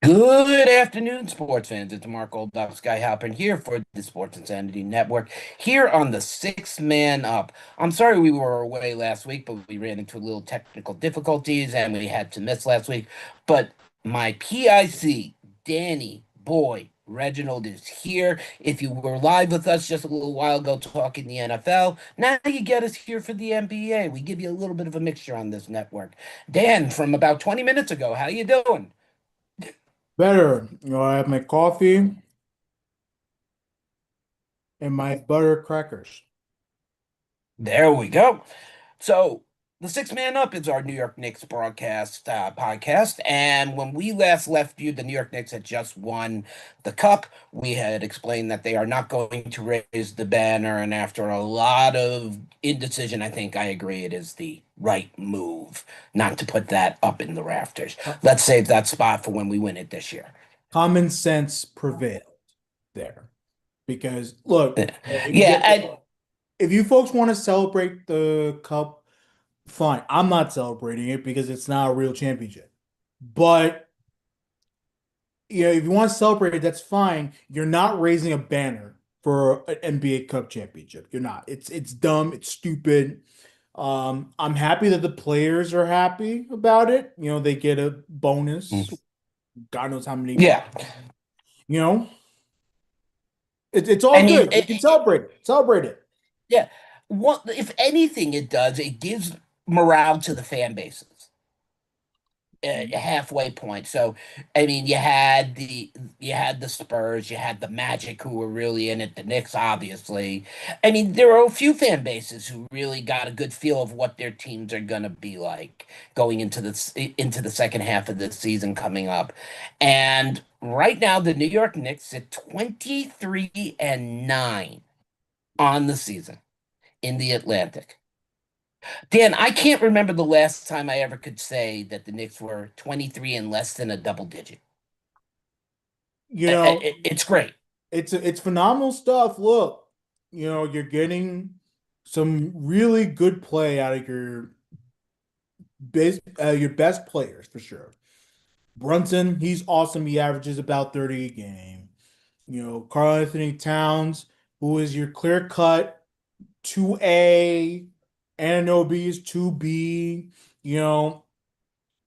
Good afternoon, sports fans. It's Mark Oldup, Sky Halpern here for the Sports Insanity Network, here on the Six Man Up. I'm sorry we were away last week, but we ran into a little technical difficulties and we had to miss last week. But my PIC, Danny Boy Reginald, is here. If you were live with us just a little while ago talking the NFL, now you get us here for the NBA. We give you a little bit of a mixture on this network. Dan, from about 20 minutes ago, how you doing? Better. I have my coffee and my butter crackers. There we go. So the Six Man Up is our New York Knicks broadcast podcast, and when we last left you, the New York Knicks had just won the cup. We had explained that they are not going to raise the banner, and after a lot of indecision, I think I agree it is the right move not to put that up in the rafters. Co- Let's save that spot for when we win it this year. Common sense prevailed there. Because look, Yeah, and if you folks want to celebrate the cup, fine. I'm not celebrating it because it's not a real championship. But if you want to celebrate it, that's fine. You're not raising a banner for an NBA Cup championship. You're not. It's dumb. It's stupid. I'm happy that the players are happy about it. They get a bonus. God knows how many. yeah, You know, it's all I mean, good. We can celebrate it. Celebrate it. yeah. What if anything it does, it gives morale to the fan bases. A halfway point. So, I mean, you had the Spurs, you had the Magic who were really in it, the Knicks, obviously. I mean, there are a few fan bases who really got a good feel of what their teams are gonna be like going into the second half of the season coming up. And right now, the New York Knicks at 23-9 on the season in the Atlantic. Dan, I can't remember the last time I ever could say that the Knicks were 23 and less than a double digit. You know, It's great. it's phenomenal stuff. Look, you're getting some really good play out of your best players for sure. Brunson, he's awesome. He averages about 30 a game. Karl Anthony Towns, who is your clear cut 2A, Anunoby is 2B. You know,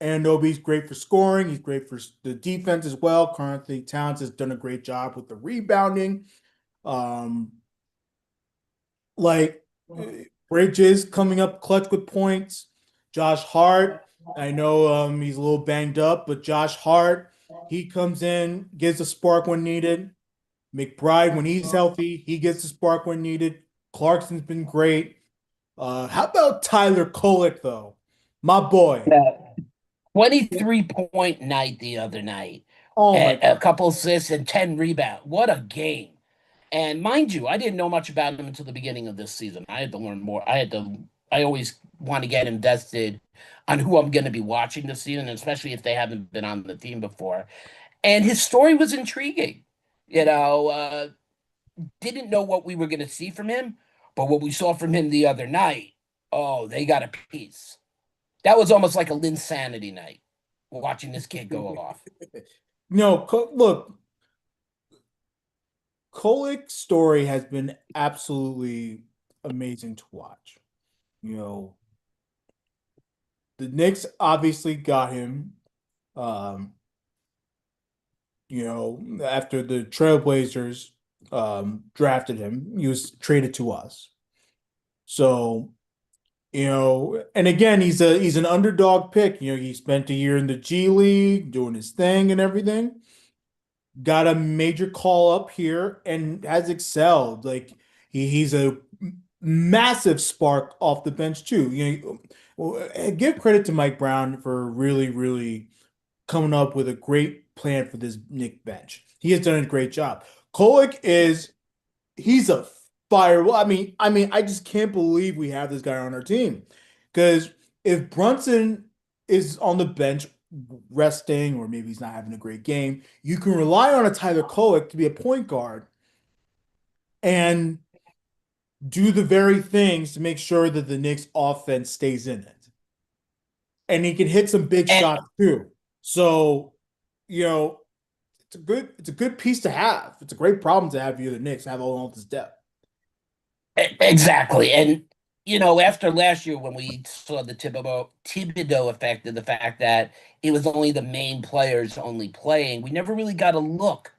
Anunoby's great for scoring. He's great for the defense as well. Karl Anthony Towns has done a great job with the rebounding. Um, like Bridges coming up clutch with points. Josh Hart, I know he's a little banged up, but Josh Hart, he comes in, gives a spark when needed. McBride, when he's healthy, he gets the spark when needed. Clarkson's been great. How about Tyler Kolek, though? My boy. Yeah. 23-point night the other night. Oh my A God. couple assists and 10 rebounds. What a game. And mind you, I didn't know much about him until the beginning of this season. I had to learn more. I always want to get invested on who I'm going to be watching this season, especially if they haven't been on the team before. And his story was intriguing. You know, didn't know what we were going to see from him, but what we saw from him the other night, oh, they got a piece. That was almost like a Linsanity night, watching this kid go off. No, look, Kolek's story has been absolutely amazing to watch. You know, the Knicks obviously got him. Um, after the Trailblazers drafted him, he was traded to us. So, and again, he's an underdog pick. He spent a year in the G League doing his thing and everything. Got a major call up here and has excelled. Like he's a massive spark off the bench too. Give credit to Mike Brown for really, really coming up with a great plan for this Nick bench. He has done a great job. Kolek is he's a fire. Well, I just can't believe we have this guy on our team. Because if Brunson is on the bench resting, or maybe he's not having a great game, you can rely on a Tyler Kolek to be a point guard and do the very things to make sure that the Knicks offense stays in it. And he can hit some big And shots too. So, you know, it's a good piece to have. It's a great problem to have if you're the Knicks, have all this depth. Exactly. And, after last year when we saw the Thibodeau effect of the fact that it was only the main players only playing, we never really got a look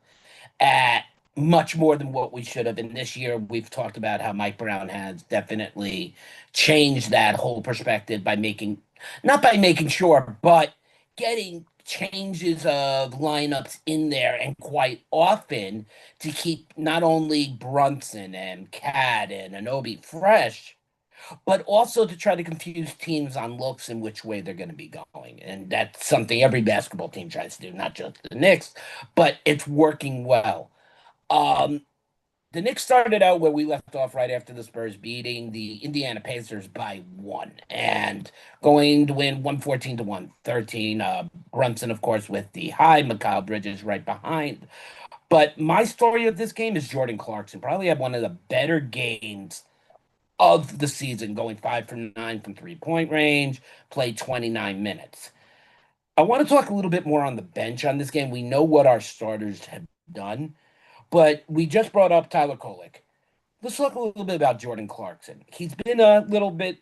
at much more than what we should have. And this year, we've talked about how Mike Brown has definitely changed that whole perspective by not by making sure, but getting changes of lineups in there and quite often to keep not only Brunson and Cat and Anobi fresh, but also to try to confuse teams on looks and which way they're going to be going. And that's something every basketball team tries to do, not just the Knicks, but it's working well. Um, the Knicks started out where we left off right after the Spurs beating the Indiana Pacers by one and going to win 114 to 113. Brunson, of course, with the high, Mikal Bridges right behind. But my story of this game is Jordan Clarkson. Probably had one of the better games of the season, going 5 for 9 from 3-point range, played 29 minutes. I want to talk a little bit more on the bench on this game. We know what our starters have done, but we just brought up Tyler Kolek. Let's talk a little bit about Jordan Clarkson. He's been a little bit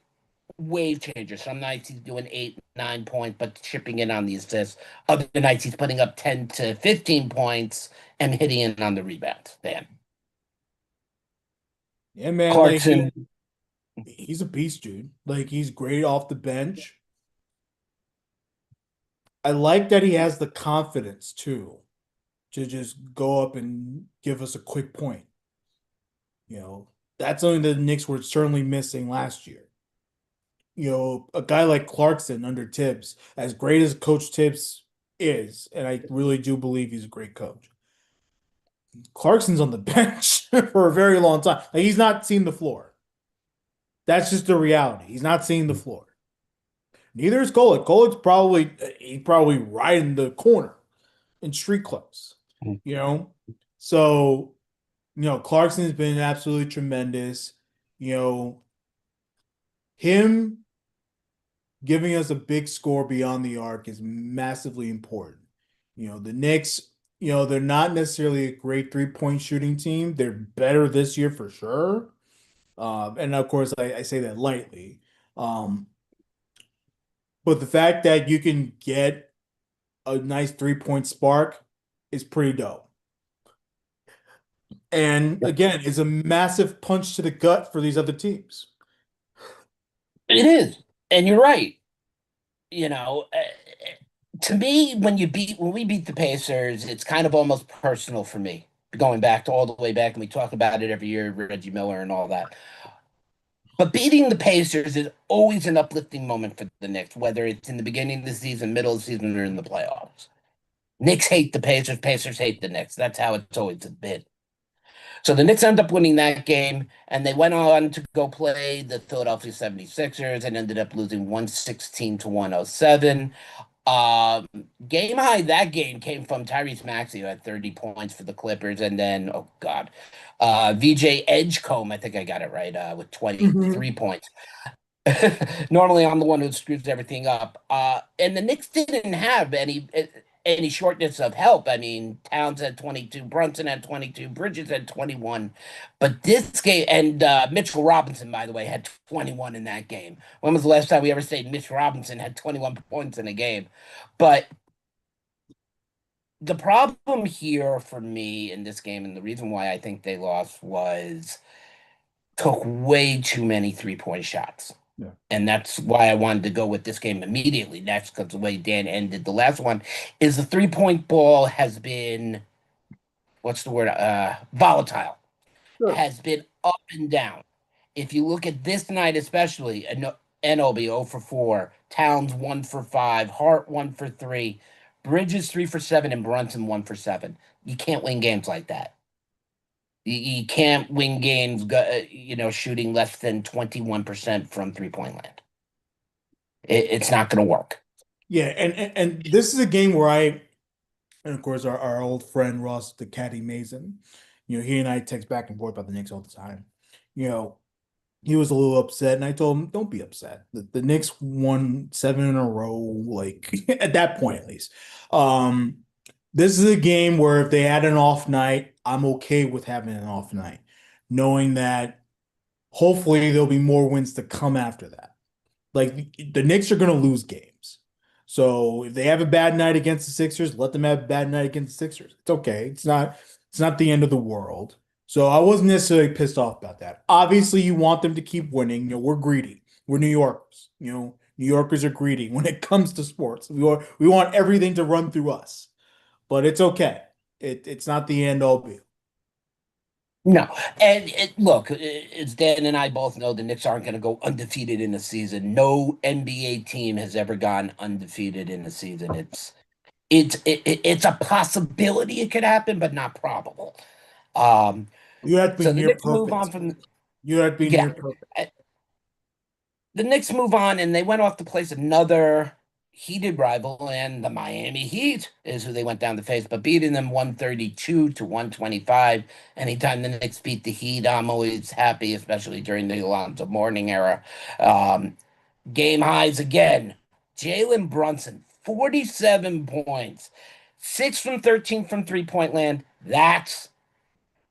wave changer. Some nights he's doing 8, 9 points, but chipping in on the assists. Other nights he's putting up 10 to 15 points and hitting in on the rebounds. Damn. Yeah, man, like Clarkson. he's a beast, dude. Like he's great off the bench. I like that he has the confidence too to just go up and give us a quick point. That's something that the Knicks were certainly missing last year. A guy like Clarkson under Tibbs, as great as Coach Tibbs is, and I really do believe he's a great coach. Clarkson's on the bench for a very long time. Like, he's not seen the floor. That's just the reality. He's not seeing the floor. Neither is Golick. Golick's probably right in the corner in street clothes. You know, so Clarkson's been absolutely tremendous. Him giving us a big score beyond the arc is massively important. The Knicks, they're not necessarily a great 3-point shooting team. They're better this year for sure. And of course, I say that lightly. But the fact that you can get a nice 3-point spark is pretty dope. And again, it's a massive punch to the gut for these other teams. It is. And you're right. You know, uh, to me, when we beat the Pacers, it's kind of almost personal for me. Going back to all the way back, and we talk about it every year, Reggie Miller and all that. But beating the Pacers is always an uplifting moment for the Knicks, whether it's in the beginning of the season, middle of the season, or in the playoffs. Knicks hate the Pacers, Pacers hate the Knicks. That's how it's always been. So the Knicks end up winning that game, and they went on to go play the Philadelphia 76ers and ended up losing 116 to 107. Um, Game high that game came from Tyrese Maxey, who had 30 points for the Clippers, and then oh god, VJ Edgecombe, I think I got it right, with Mhm. 23 points. Normally, I'm the one who screws everything up. And the Knicks didn't have any shortness of help. I mean, Towns had 22, Brunson had 22, Bridges had 21. But this game, and Mitchell Robinson, by the way, had 21 in that game. When was the last time we ever said Mitch Robinson had 21 points in a game? But the problem here for me in this game, and the reason why I think they lost was took way too many 3-point shots. Yeah. And that's why I wanted to go with this game immediately next, because the way Dan ended the last one is the 3-point ball has been, what's the word? Volatile, Sure. has been up and down. If you look at this night, especially, Enobi 0 for 4, Towns 1 for 5, Hart 1 for 3, Bridges 3 for 7, and Brunson 1 for 7. You can't win games like that. You can't win games, shooting less than 21% from 3-point land. It's not going to work. Yeah, and this is a game where and of course our old friend Ross the Caddy Mason, he and I text back and forth about the Knicks all the time. You know, he was a little upset, and I told him, "Don't be upset. The Knicks won 7 in a row, like at that point at least. Um, This is a game where if they had an off night, I'm okay with having an off night, knowing that hopefully there'll be more wins to come after that. Like the Knicks are going to lose games. So if they have a bad night against the Sixers, let them have a bad night against the Sixers. It's okay. It's not the end of the world. So I wasn't necessarily pissed off about that. Obviously, you want them to keep winning. We're greedy. We're New Yorkers. New Yorkers are greedy when it comes to sports. We want everything to run through us. But it's okay. It's not the end all be. No, and look, as Dan and I both know, the Knicks aren't going to go undefeated in the season. No NBA team has ever gone undefeated in the season. It's a possibility it could happen, but not probable. Um, You have to be so the near Knicks move perfect. on from You have to be yeah, near perfect. the Knicks move on, and they went off to place another heated rival, and the Miami Heat is who they went down to face, but beating them 132 to 125. Anytime the Knicks beat the Heat, I'm always happy, especially during the Alonzo Mourning era. Um, Game highs again. Jalen Brunson, 47 points, 6 from 13 from three-point land. That's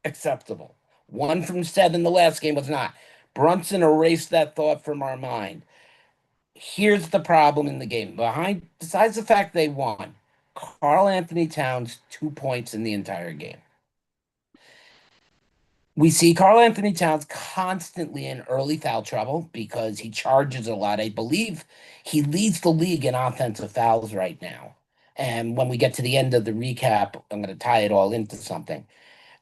acceptable. 1 from 7 the last game was not. Brunson erased that thought from our mind. Here's the problem in the game. Besides the fact they won, Carl Anthony Towns 2 points in the entire game. We see Carl Anthony Towns constantly in early foul trouble because he charges a lot. I believe he leads the league in offensive fouls right now. And when we get to the end of the recap, I'm going to tie it all into something.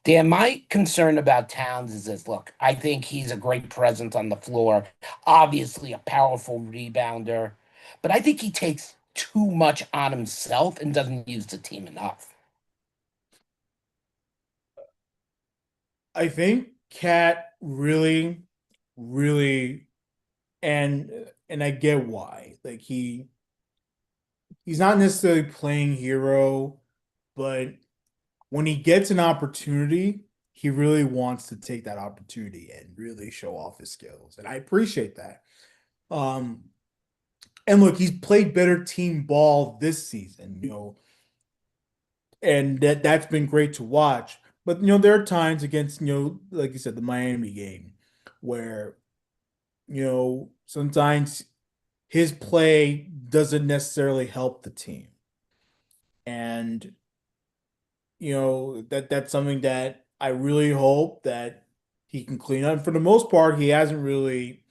Dan, my concern about Towns is this. Look, I think he's a great presence on the floor, obviously a powerful rebounder, but I think he takes too much on himself and doesn't use the team enough. I think Cat really, really, and and I get why. Like he's not necessarily playing hero, but when he gets an opportunity, he really wants to take that opportunity and really show off his skills. And I appreciate that. Um, and look, he's played better team ball this season, and that's been great to watch. But there are times against, like you said, the Miami game where sometimes his play doesn't necessarily help the team. And that's something that I really hope that he can clean up. For the most part, he hasn't really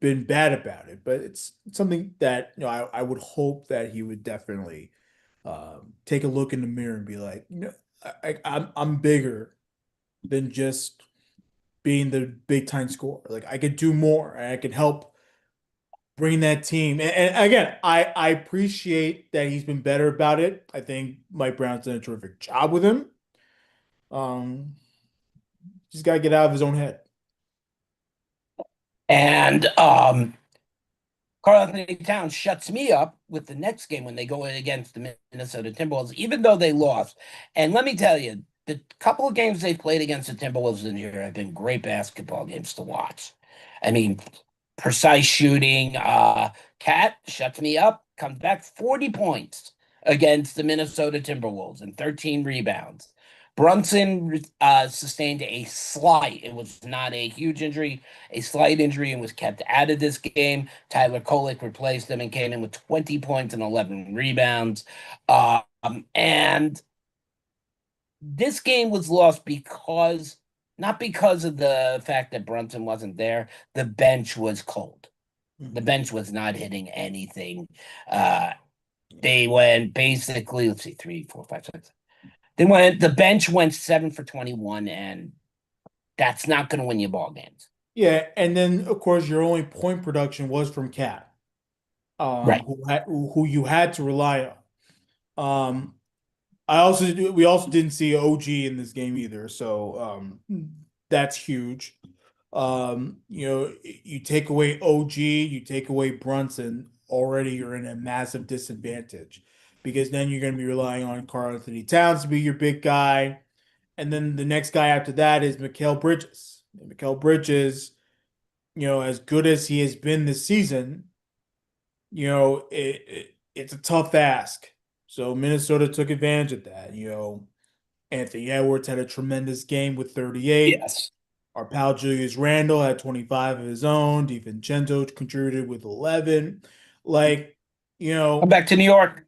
been bad about it, but it's something that I would hope that he would definitely take a look in the mirror and be like, I'm bigger than just being the big time scorer. Like I could do more, and I could help bring that team. And again, I appreciate that he's been better about it. I think Mike Brown's done a terrific job with him. Um, just got to get out of his own head. And Carl Anthony Towns shuts me up with the next game when they go in against the Minnesota Timberwolves, even though they lost. And let me tell you, the couple of games they played against the Timberwolves in here have been great basketball games to watch. I mean, precise shooting. Cat shuts me up, comes back 40 points against the Minnesota Timberwolves and 13 rebounds. Brunson sustained a slight, it was not a huge injury, a slight injury, and was kept out of this game. Tyler Kolek replaced him and came in with 20 points and 11 rebounds. And this game was lost not because of the fact that Brunson wasn't there, the bench was cold. The Mhm. bench was not hitting anything. Uh, they went basically, let's see, 3, 4, 5, 6. The bench went 7 for 21, and that's not going to win you ball games. Yeah, and then of course your only point production was from Cat, Right. who you had to rely on. We also didn't see OG in this game either, so that's huge. You take away OG, you take away Brunson, already you're in a massive disadvantage because then you're going to be relying on Karl Anthony Towns to be your big guy, and then the next guy after that is Mikal Bridges. And Mikal Bridges, as good as he has been this season, it's a tough ask. So Minnesota took advantage of that. Anthony Edwards had a tremendous game with 38. Yes. Our pal Julius Randle had 25 of his own. DiVincenzo contributed with 11. Like, you Come know, back to New York.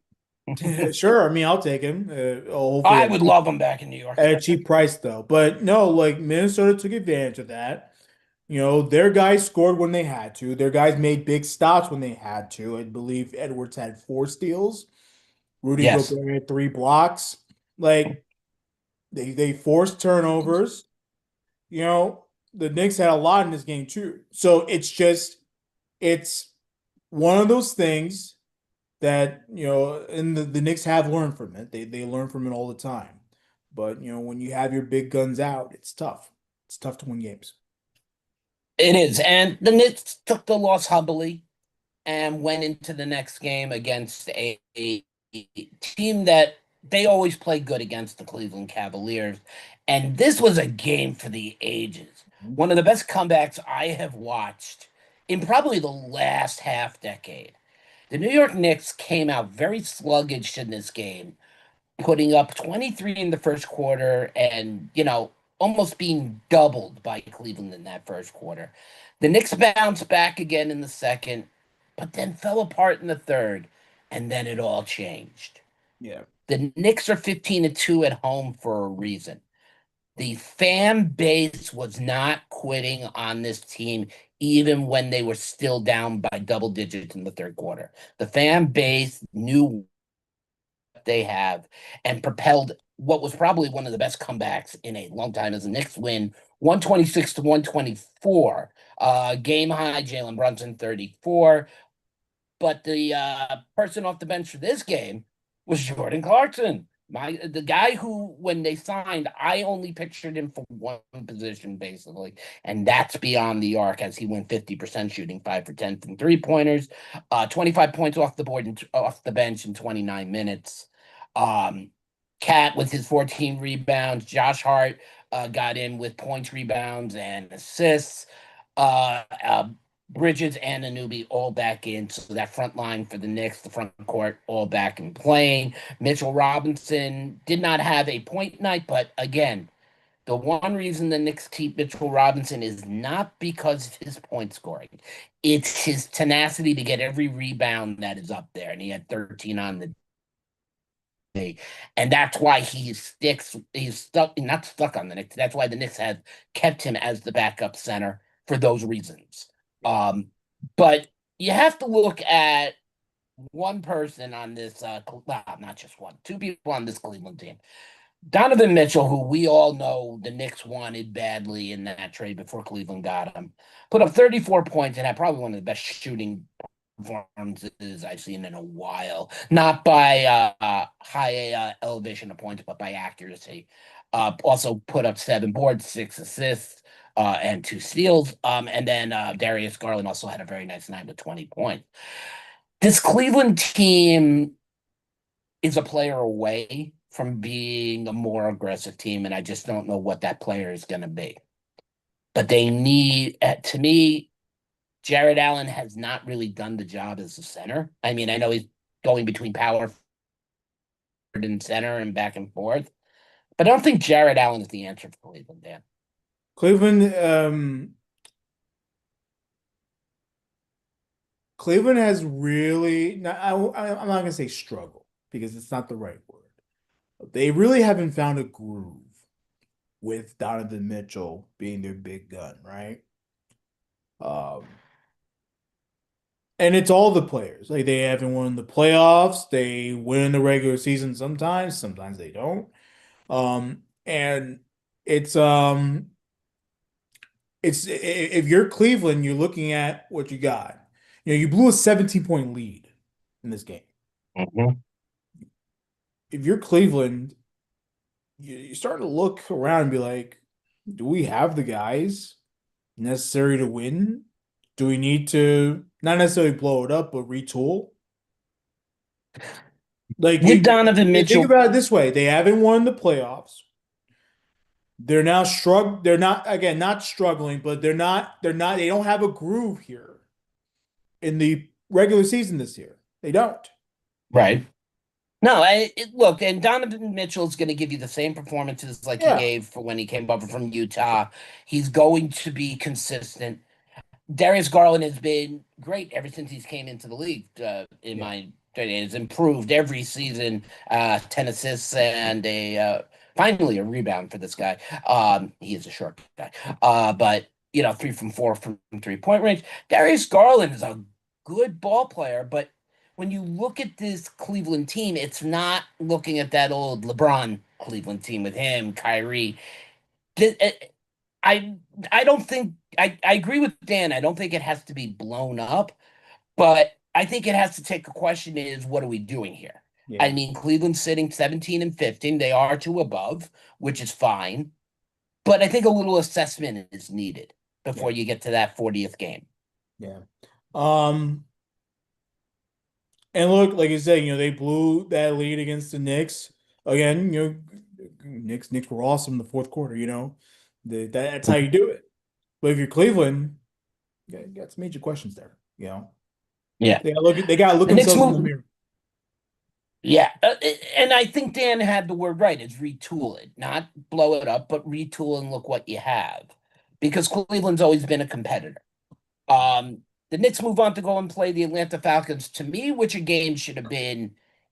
sure. I mean, I'll take him. Hopefully I would love him back in New York. at a cheap price, though. But no, like Minnesota took advantage of that. Their guys scored when they had to. Their guys made big stops when they had to. I believe Edwards had 4 steals. Rudy Yes. Gobert had 3 blocks. Like they forced turnovers. You know, the Knicks had a lot in this game too. So it's one of those things that, and the Knicks have learned from it. They learn from it all the time. But when you have your big guns out, it's tough. It's tough to win games. It is. And the Knicks took the loss humbly and went into the next game against a team that they always play good against, the Cleveland Cavaliers. And this was a game for the ages. One of the best comebacks I have watched in probably the last half decade. The New York Knicks came out very sluggish in this game, putting up 23 in the first quarter and, almost being doubled by Cleveland in that first quarter. The Knicks bounced back again in the second, but then fell apart in the third, and then it all changed. Yeah. The Knicks are 15-2 at home for a reason. The fan base was not quitting on this team, even when they were still down by double digits in the third quarter. The fan base knew they have and propelled what was probably one of the best comebacks in a long time as the Knicks win 126 to 124. Game high, Jalen Brunson 34. But the person off the bench for this game was Jordan Clarkson. The guy who, when they signed, I only pictured him for one position, basically, and that's beyond the arc as he went 50% shooting 5 for 10 from 3 pointers, 25 points off the board and off the bench in 29 minutes. Um, Cat with his 14 rebounds. Josh Hart got in with points, rebounds, and assists. Uh, uh, Bridges and Anunoby all back in. So that front line for the Knicks, the front court, all back and playing. Mitchell Robinson did not have a point night, but again, the one reason the Knicks keep Mitchell Robinson is not because of his point scoring. It's his tenacity to get every rebound that is up there. And he had 13 on the day. And that's why he's stuck, not stuck on the Knicks. That's why the Knicks have kept him as the backup center for those reasons. Um, but you have to look at one person on this, well, not just one, two people on this Cleveland team. Donovan Mitchell, who we all know the Knicks wanted badly in that trade before Cleveland got him, put up 34 points and had probably one of the best shooting performances I've seen in a while. Not by high elevation of points, but by accuracy. Also put up 7 boards, 6 assists, and 2 steals. And then Darius Garland also had a very nice night with 20 points. This Cleveland team is a player away from being a more aggressive team, and I just don't know what that player is going to be. But they need, to me, Jared Allen has not really done the job as a center. I mean, I know he's going between power forward and center and back and forth, but I don't think Jared Allen is the answer for Cleveland, Dan. Cleveland, Cleveland has really not, I'm not gonna say struggle because it's not the right word. They really haven't found a groove with Donovan Mitchell being their big gun, right? Um, and it's all the players. Like they haven't won the playoffs. They win the regular season sometimes they don't. And it's if you're Cleveland, you're looking at what you got. You blew a 17-point lead in this game. Mm-hmm. If you're Cleveland, you start to look around and be like, do we have the guys necessary to win? Do we need to not necessarily blow it up, but retool? Like With Donovan you think Mitchell, about it this way, they haven't won the playoffs. They're not again not struggling, but they don't have a groove here in the regular season this year. They don't. right? No, look, and Donovan Mitchell's going to give you the same performances like he Yeah, gave for when he came over from Utah. He's going to be consistent. Darius Garland has been great ever since he's came into the league. In yeah, my opinion, has improved every season. 10 assists and a finally a rebound for this guy. He is a short guy, but 3 from 4 from 3-point range. Darius Garland is a good ball player, but when you look at this Cleveland team, it's not looking at that old LeBron Cleveland team with him, Kyrie. Th- eh, I I don't think I agree with Dan. I don't think it has to be blown up, but I think it has to take a question is what are we doing here? I yeah, mean, Cleveland's sitting 17 and 15. They are two above, which is fine. But I think a little assessment is needed before yeah, you get to that 40th game. yeah. Um, and look, like I said, they blew that lead against the Knicks. Again, Knicks were awesome in the fourth quarter, that's how you do it. But if you're Cleveland, you got some major questions there. Yeah. They got to look The Knicks themselves in the move. mirror. Yeah. And I think Dan had the word right. It's retool it, not blow it up, but retool and look what you have. Because Cleveland's always been a competitor. Um, the Knicks move on to go and play the Atlanta Falcons. To me, which a game should have been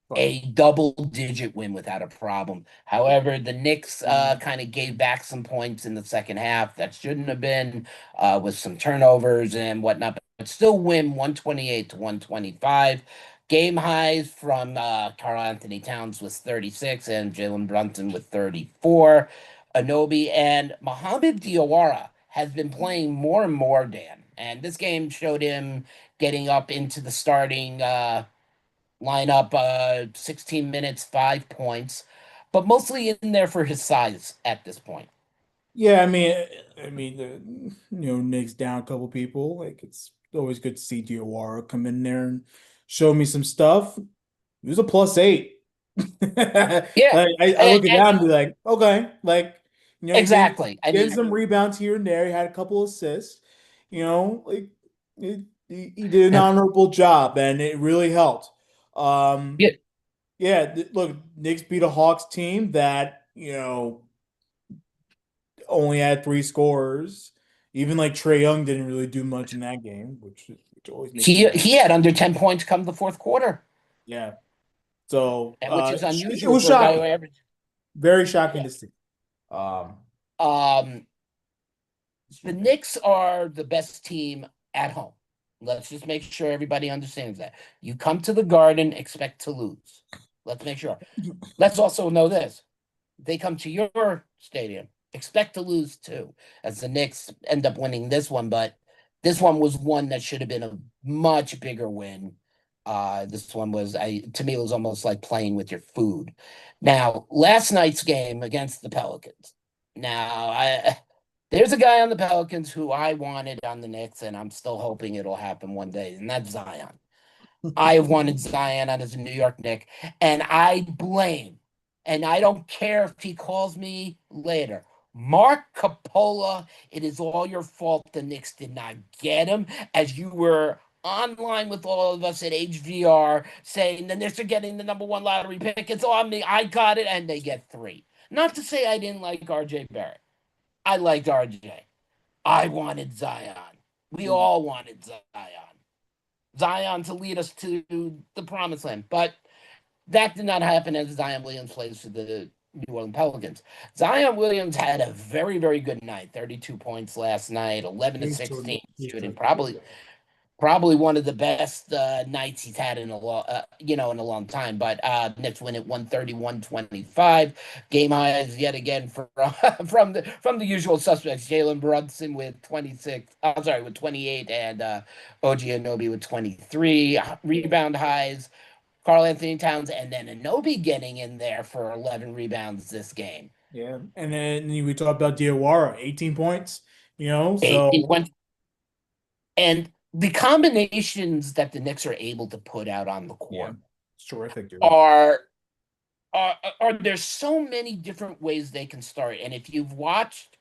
But a double-digit win without a problem. However, the Knicks kind of gave back some points in the second half that shouldn't have been, with some turnovers and whatnot, but still win 128 to 125. Game highs from Karl Anthony Towns was 36 and Jalen Brunson with 34. Anobi and Mohamed Diawara has been playing more and more, Dan. And this game showed him getting up into the starting lineup, 16 minutes, 5 points, but mostly in there for his size at this point. yeah, I mean, Knicks down a couple people. Like it's always good to see Diawara come in there and show me some stuff. He was a +8. Yeah, Like I and, look at that and be like, okay, like he's exactly. I getting mean, some rebounds here and there. He had a couple assists. Like he did an yeah, honorable job, and it really helped. Um, yeah, yeah, look, Knicks beat a Hawks team that only had three scorers. Even like Trey Young didn't really do much in that game, which always makes you he wonder. he had under 10 points come the fourth quarter, Yeah, so which is it unusual was for a guy who shocking, averaged. very shocking Yeah. to see. Um, Um, the Knicks are the best team at home. Let's just make sure everybody understands that. You come to the Garden, expect to lose. Let's make sure. Let's also know this. They come to your stadium, expect to lose too, as the Knicks end up winning this one, but this one was one that should have been a much bigger win. This one was, to me, it was almost like playing with your food. Now, last night's game against the Pelicans. Now, there's a guy on the Pelicans who I wanted on the Knicks, and I'm still hoping it'll happen one day, and that's Zion. I have wanted Zion on as a New York Knick, and I blame, and I don't care if he calls me later. Mark Capola, it is all your fault the Knicks did not get him, as you were online with all of us at HVR saying the Knicks are getting the number one lottery pick. It's on me. I got it, and they get three. Not to say I didn't like RJ Barrett. I liked RJ. I wanted Zion. We all wanted Zion to lead us to the promised land. But that did not happen as Zion Williams plays for the New Orleans Pelicans. Zion Williams had a very, very good night. 32 points last night, 11 to he's totally, 16 he's shooting. totally, Probably one of the best nights he's had in a long, in a long time. But Knicks win at 131-25. Game highs yet again from from the usual suspects. Jalen Brunson with 26. I'm sorry, with 28, and OG Anobi with 23. Rebound highs. Karl Anthony Towns, and then Anobi getting in there for 11 rebounds this game. yeah. And then we talked about Diawara, 18 points. Eight So went, and the combinations that the Knicks are able to put out on the yeah, court it's terrific, dude. are are there's so many different ways they can start. And if you've watched,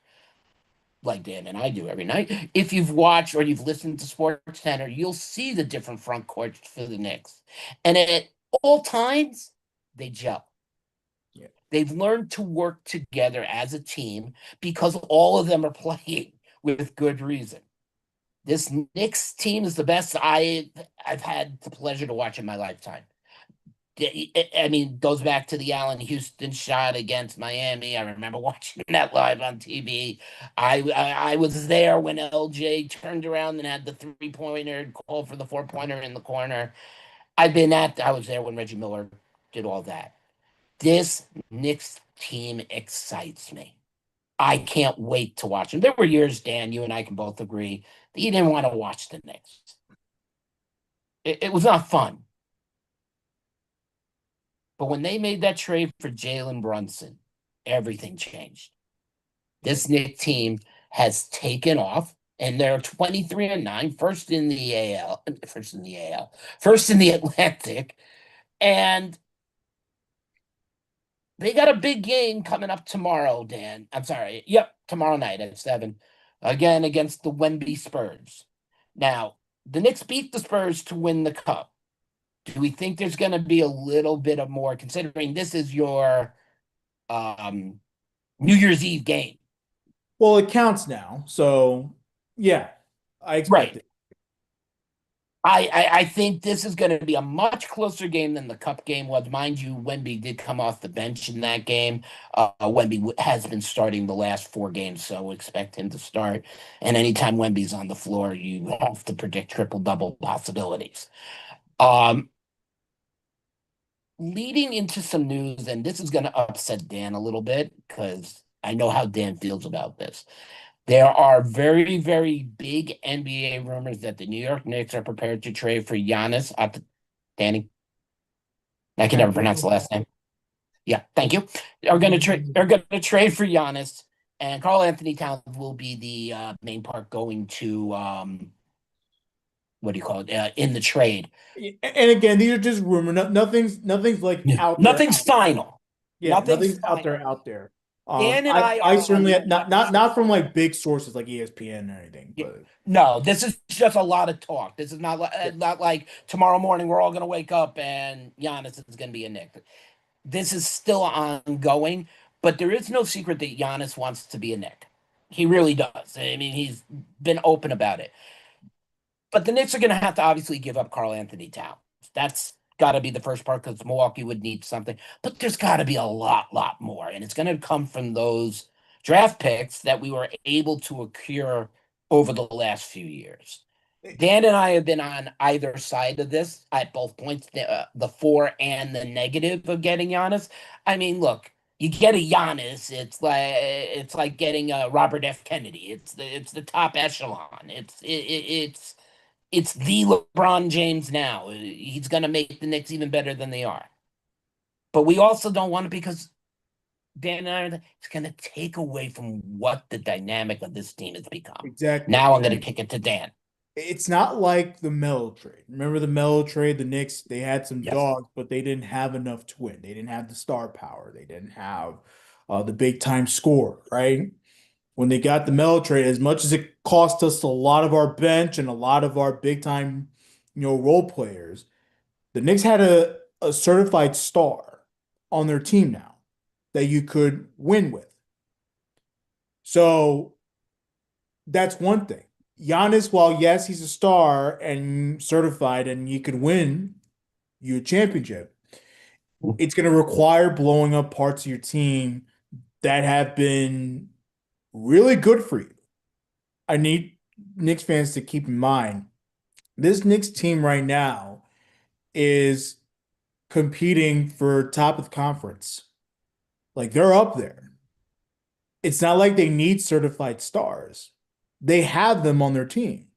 like Dan and I do every night, if you've watched or you've listened to Sports Center, you'll see the different front courts for the Knicks. And at all times, they gel. Yeah. They've learned to work together as a team because all of them are playing with good reason. This Knicks team is the best I've had the pleasure to watch in my lifetime. I mean, goes back to the Allen Houston shot against Miami. I remember watching that live on TV. I was there when LJ turned around and had the 3-pointer, called for the 4-pointer in the corner. I was there when Reggie Miller did all that. This Knicks team excites me. I can't wait to watch them. There were years, Dan, you and I can both agree that you didn't want to watch the Knicks. It was not fun. But when they made that trade for Jalen Brunson, everything changed. This Knicks team has taken off, and they're 23-9, first in the AL, first in the Atlantic, and they got a big game coming up tomorrow, Dan. I'm sorry. Yep, tomorrow night at 7, again against the Wemby Spurs. Now, the Knicks beat the Spurs to win the cup. Do we think there's going to be a little bit of more, considering this is your New Year's Eve game? Well, it counts now. So, yeah, I expect Right. it. I think this is going to be a much closer game than the Cup game was. Mind you, Wemby did come off the bench in that game. Wemby has been starting the last 4 games, so expect him to start. And anytime Wemby's on the floor, you have to predict triple-double possibilities. Um, Leading into some news, and this is going to upset Dan a little bit because I know how Dan feels about this. There are very, very big NBA rumors that the New York Knicks are prepared to trade for Giannis. Danny, I can never pronounce the last name. Yeah, thank you. Are going to trade. They're going to trade for Giannis, and Carl Anthony Towns will be the main part going to what do you call it in the trade. And again, these are just rumor. Nothing's like Yeah. out there. Nothing's final. Yeah, Nothing's nothing's final. out there. Dan and I I I are certainly on not from like big sources like ESPN or anything, Yeah. but No, this is just a lot of talk. This is yeah, not like tomorrow morning we're all going to wake up and Giannis is going to be a Knick. This is still ongoing, but there is no secret that Giannis wants to be a Knick. He really does. I mean, he's been open about it. But the Knicks are going to have to obviously give up Carl Anthony Towns. That's got to be the first part because Milwaukee would need something. But there's got to be a lot more. And it's going to come from those draft picks that we were able to acquire over the last few years. Dan and I have been on either side of this at both points, the for and the negative of getting Giannis. I mean, look, you get a Giannis, it's like getting a Robert F. Kennedy. It's the top echelon. It's the LeBron James now. He's going to make the Knicks even better than they are. But we also don't want it because Dan and I it's going to take away from what the dynamic of this team has become. exactly. Now I'm going to kick it to Dan. It's not like the Melo trade. Remember the Melo trade? The Knicks, they had some Yes. dogs, but they didn't have enough to win. They didn't have the star power. They didn't have the big time score, right? When they got the Melo trade, as much as it cost us a lot of our bench and a lot of our big time, role players, the Knicks had a certified star on their team now that you could win with. So that's one thing. Giannis, while yes, he's a star and certified and you could win you a championship, it's going to require blowing up parts of your team that have been really good for you. I need Knicks fans to keep in mind this Knicks team right now is competing for top of the conference. Like they're up there. It's not like they need certified stars. They have them on their team.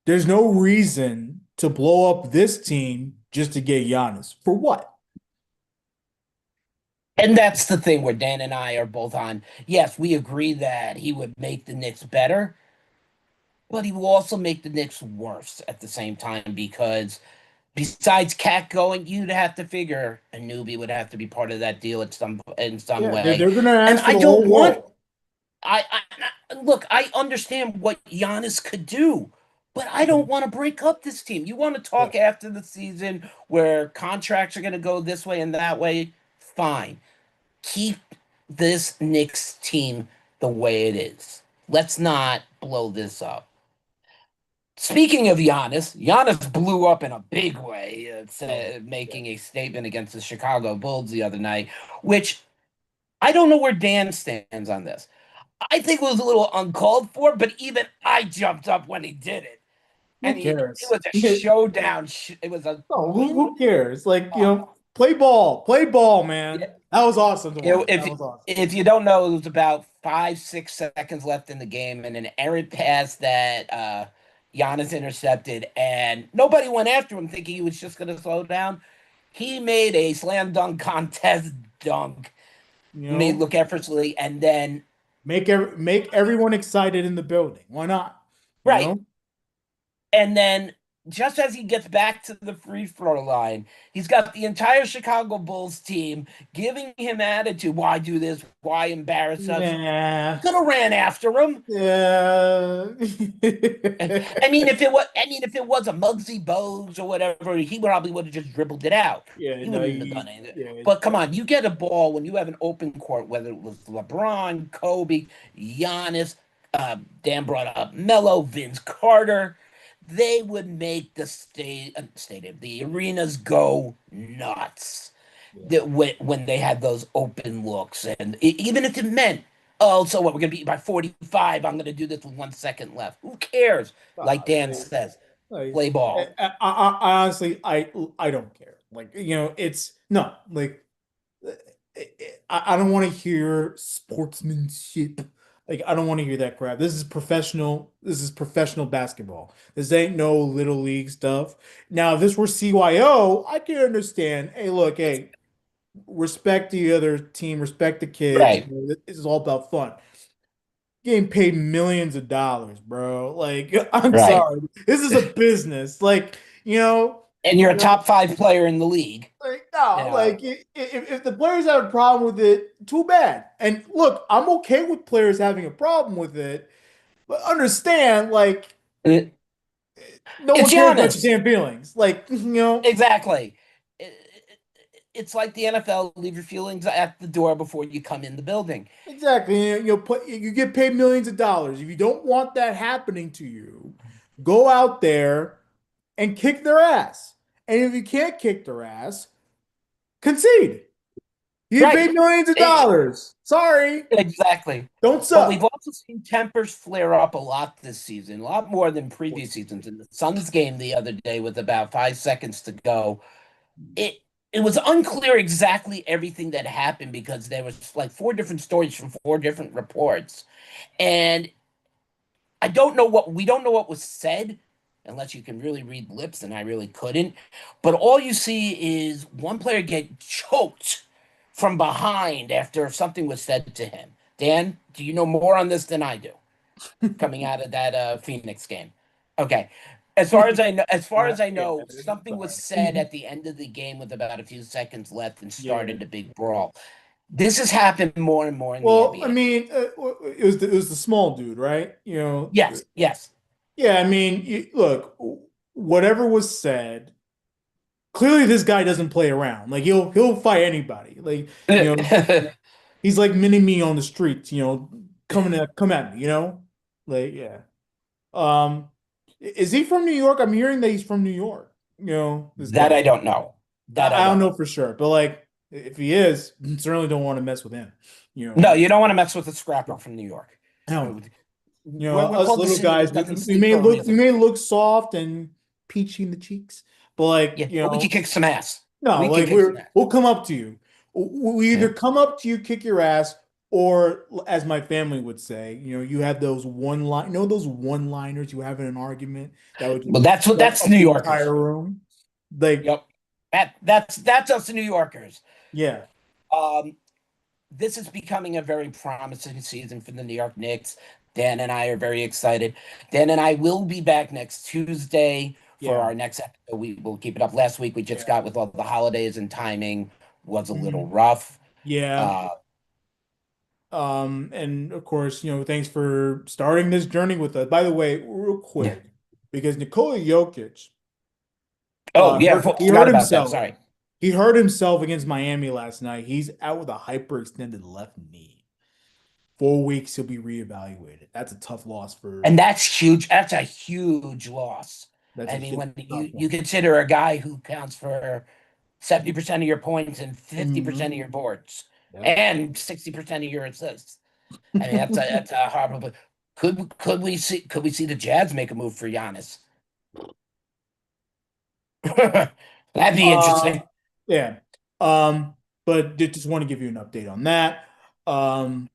There's no reason to blow up this team just to get Giannis. For what? And that's the thing where Dan and I are both on. Yes, we agree that he would make the Knicks better, but he will also make the Knicks worse at the same time because besides Cat going, you'd have to figure a newbie would have to be part of that deal in some Yeah, way. they're gonna And ask for I the don't whole want world. I look, I understand what Giannis could do, But I don't want to break up this team. You want to Yeah. talk after the season where contracts are going to go this way and that way? Fine. Keep this Knicks team the way it is. Let's not blow this up. Speaking of Giannis, Giannis blew up in a big way, Oh, yeah. making a statement against the Chicago Bulls the other night, which I don't know where Dan stands on this. I think it was a little uncalled for, but even I jumped up when he did it. Who It cares? was a showdown. It was a Oh, win. who cares? Like, Uh, play ball, yeah, man. That was awesome to watch. That if was awesome. if you don't know, it was about 5, 6 seconds left in the game, and an errant pass that Giannis intercepted, and nobody went after him, thinking he was just going to slow down. He made a slam dunk contest dunk, You made know, look effortlessly, and then make everyone excited in the building. Why not? You right. know? And then just as he gets back to the free throw line, he's got the entire Chicago Bulls team giving him attitude. Why do this? Why embarrass us? Nah. Could have ran after him. Yeah. And if it was a Muggsy Bogues or whatever, he probably would have just dribbled it out. Yeah, He no, wouldn't have done anything. yeah, But come on, you get a ball when you have an open court, whether it was LeBron, Kobe, Giannis, Dan brought up Melo, Vince Carter, they would make the stadium, the arenas go nuts. yeah. That when they had those open looks, and even if it meant, oh, so what? We're gonna beat you by 45. I'm gonna do this with 1 second left. Who cares? Like Dan Like, says, like, play ball. honestly, I don't care. Like, it's no, like, I don't want to hear sportsmanship. Like, I don't want to hear that crap. This is professional. This is professional basketball. This ain't no little league stuff. Now, if this were CYO, I can understand. Hey, look, hey, respect the other team, respect the kids. Right, This is all about fun. Getting paid millions of dollars, bro. Like, I'm right. sorry. This is a business. Like, you know, And you're a top 5 player in the league. like, You no, know, like if the players have a problem with it, too bad. And look, I'm okay with players having a problem with it, but understand, like, It- no it's one cares about your Giannis. damn feelings. Like, Exactly. It's like the NFL. Leave your feelings at the door before you come in the building. exactly. You get paid millions of dollars. If you don't want that happening to you, go out there and kick their ass. And if you can't kick their ass, concede. You get paid Right. millions of E- dollars. Sorry, Exactly. don't But we've suck. also seen tempers flare up a lot this season, a lot more than Of previous course. seasons. In the Suns game the other day, with about 5 seconds to go, it it was unclear exactly everything that happened because there was like 4 different stories from 4 different reports, and we don't know what was said unless you can really read lips, and I really couldn't. But all you see is one player get choked from behind after something was said to him. Dan, do you know more on this than I do? Coming out of that Phoenix game. Okay. As far as I Yeah, know, something was sorry. said at the end of the game with about a few seconds left and Yeah. started a big brawl. This has happened more and more in the Well, I NBA. mean, it was the small dude, right? Yes, yes. Yeah. I mean, look, whatever was said, clearly this guy doesn't play around. Like, he'll fight anybody. Like, he's like mini me on the streets. Come at me. Like, yeah. Um, is he from New York? I'm hearing that he's from New York. This That I guy. don't know. That I I don't don't know know. for sure, but like, if he is, certainly don't want to mess with him. You No, know, you don't want to mess with a scrapper from New York. hell no. We're Us called the little city guys, that doesn't sleep for a we reason. may look soft and peachy in the cheeks, but like, Yeah, but we can kick some ass. no, We can like kick some ass. we'll come up to you. We Yeah. either come up to you, kick your ass, or as my family would say, you have those those one-liners you have in an argument that would Well, just shut that's up New the Yorkers. entire room. Like, Yep. That's us New Yorkers. yeah, Um, this is becoming a very promising season for the New York Knicks. Dan and I are very excited. Dan and I will be back next Tuesday for yeah, our next episode. We will keep it up. Last week we just yeah, got with all the holidays and timing was a little mhm, rough. yeah. Uh, And of course, thanks for starting this journey with us. By the way, real yeah. quick. because Nikola Jokic, Oh yeah, he forgot hurt about that. himself. Sorry. He hurt himself against Miami last night. He's out with a hyperextended left knee. 4 weeks, he'll be reevaluated. That's a tough loss for. And that's huge. That's a huge loss. That's I a mean, when tough you one. consider a guy who counts for 70% of your points and 50% Mhm. of your boards Yep. and 60% of your assists. I mean, that's a horrible. Could we see the Jazz make a move for Giannis? That'd be Uh, interesting. yeah. But just want to give you an update on that. Um,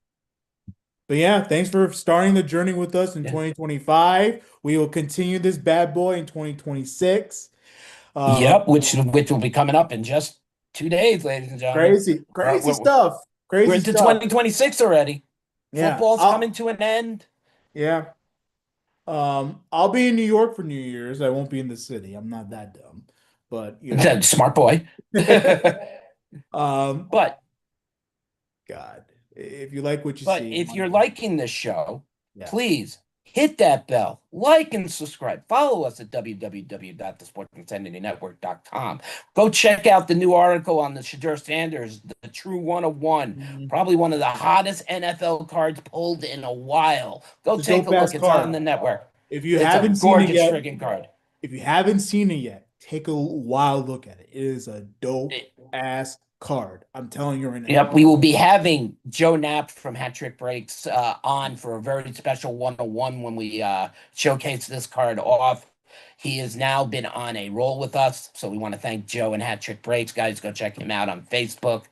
but yeah, thanks for starting the journey with us in Yeah. 2025. We will continue this bad boy in 2026. Yep, Um, which will be coming up in just 2 days, ladies and gentlemen. crazy, We're, crazy we're, stuff. we're Crazy into stuff. 2026 already. Yeah. Football's coming to an end. Yeah. I'll be in New York for New Year's. I won't be in the city. I'm not that dumb. But Smart boy. um, But God, if you like what you But see, if you're liking this show, yeah. please hit that bell, like and subscribe. Follow us at www.thesportsintensitynetwork.com. Go check out the new article on the Shadur Sanders, the True 101, Mhm. probably one of the hottest NFL cards pulled in a while. Go It's a take dope a look. ass It's on card. the network. If you It's a haven't seen it gorgeous yet, friggin' card. if you haven't seen it yet, take a wild look at it. It is a dope ass card. I'm telling you right now. Yep, we will be having Joe Knapp from Hat Trick Breaks on for a very special 101 when we showcase this card off. He has now been on a roll with us, so we want to thank Joe and Hat Trick Breaks. Guys, go check him out on Facebook.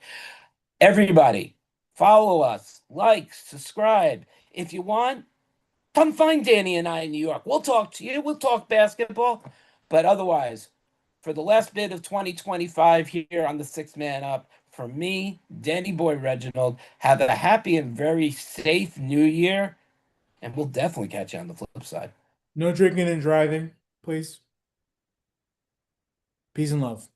Everybody, follow us, like, subscribe. If you want, come find Danny and I in New York. We'll talk to you. We'll talk basketball. But otherwise, for the last bit of 2025 here on the Six Man Up, for me, Danny Boy Reginald, have a happy and very safe new year. And we'll definitely catch you on the flip side. No drinking and driving, please. Peace and love.